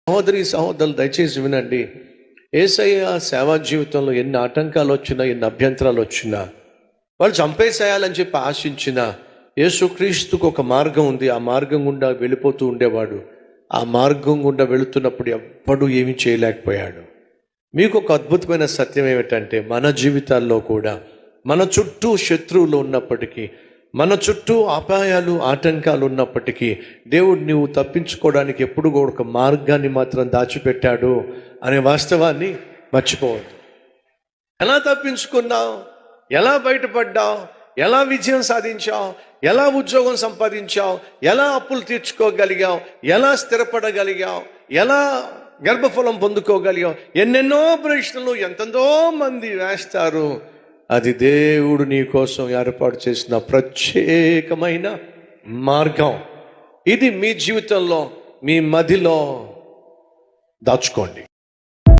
సహోదరి సహోదరులు దయచేసి వినండి. యేసయ్య సేవా జీవితంలో ఎన్ని ఆటంకాలు వచ్చినా, ఎన్ని అభ్యంతరాలు వచ్చినా, వాళ్ళు చంపేసేయాలని చెప్పి ఆశించిన యేసుక్రీస్తుకు ఒక మార్గం ఉంది. ఆ మార్గం గుండా వెళ్ళిపోతూ ఉండేవాడు. ఆ మార్గం గుండా వెళుతున్నప్పుడు ఎవ్వడూ ఏమీ చేయలేకపోయాడు. మీకు ఒక అద్భుతమైన సత్యం ఏమిటంటే, మన జీవితాల్లో కూడా మన చుట్టూ శత్రువులు ఉన్నప్పటికీ, మన చుట్టూ అపాయాలు ఆటంకాలు ఉన్నప్పటికీ, దేవుడు నువ్వు తప్పించుకోవడానికి ఎప్పుడు కూడా ఒక మార్గాన్ని మాత్రం దాచిపెట్టాడు అనే వాస్తవాన్ని మర్చిపోవద్దు. ఎలా తప్పించుకున్నావు, ఎలా బయటపడ్డావు, ఎలా విజయం సాధించావు, ఎలా ఉద్యోగం సంపాదించావు, ఎలా అప్పులు తీర్చుకోగలిగావు, ఎలా స్థిరపడగలిగావు, ఎలా గర్భఫలం పొందుకోగలిగావు, ఎన్నెన్నో ప్రశ్నలు ఎంతెంతో మంది వేస్తారు. అది దేవుడు నీ కోసం ఏర్పాటు చేసిన ప్రత్యేకమైన మార్గం. ఇది మీ జీవితంలో, మీ మదిలో దాచుకోండి.